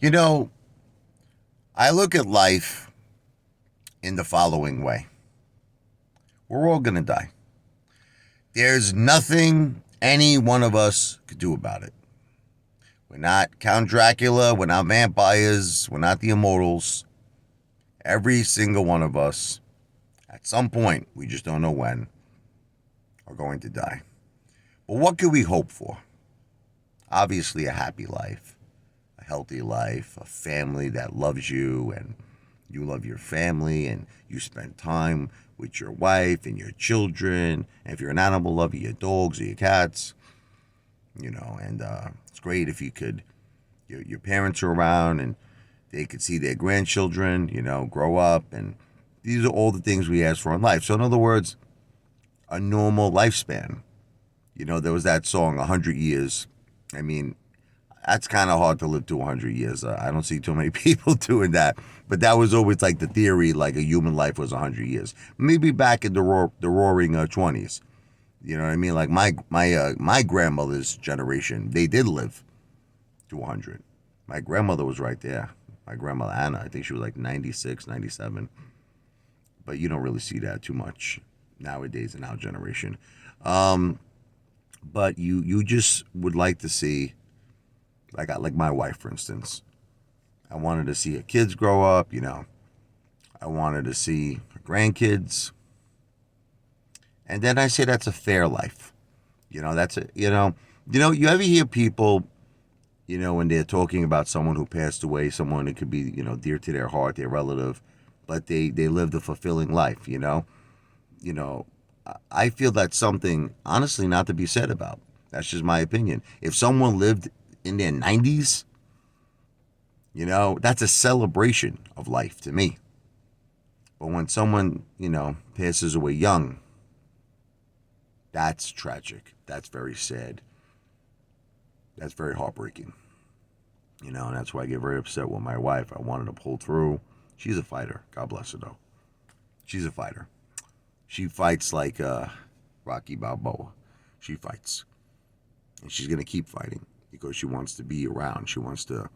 You know, I look at life in the following way. We're all going to die. There's nothing any one of us could do about it. We're not Count Dracula. We're not vampires. We're not the immortals. Every single one of us, at some point, we just don't know when, are going to die. But what could we hope for? Obviously, a happy life, a healthy life, a family that loves you and you love your family and you spend time with your wife and your children. And if you're an animal lover, your dogs or your cats, and it's great if you could, your parents are around and they could see their grandchildren, grow up. And these are all the things we ask for in life. So, in other words, a normal lifespan. There was that song, 100 Years. I mean, that's kind of hard to live to 100 years. I don't see too many people doing that. But that was always like the theory, like a human life was 100 years. Maybe back in the roaring 20s. You know what I mean? Like my grandmother's generation, they did live to 100. My grandmother was right there. My grandmother Anna, I think she was like 96, 97. But you don't really see that too much nowadays in our generation. But you just would like to see, like my wife, for instance. I wanted to see her kids grow up. I wanted to see her grandkids, and then I say that's a fair life. That's a you ever hear people, when they're talking about someone who passed away, someone that could be dear to their heart, their relative, but they lived a fulfilling life. You know, I feel that's something honestly not to be said about. That's just my opinion. If someone lived in their 90s, that's a celebration of life to me. But when someone, passes away young, that's tragic. That's very sad. That's very heartbreaking. And that's why I get very upset with my wife. I wanted to pull through. She's a fighter. God bless her, though. She's a fighter. She fights like Rocky Balboa. She fights. And she's going to keep fighting because she wants to be around. She wants to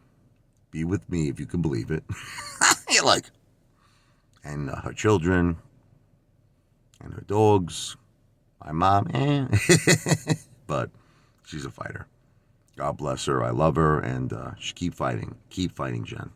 be with me, if you can believe it. You're like, and her children and her dogs, my mom, but she's a fighter. God bless her. I love her, and she keep fighting. Keep fighting, Jen.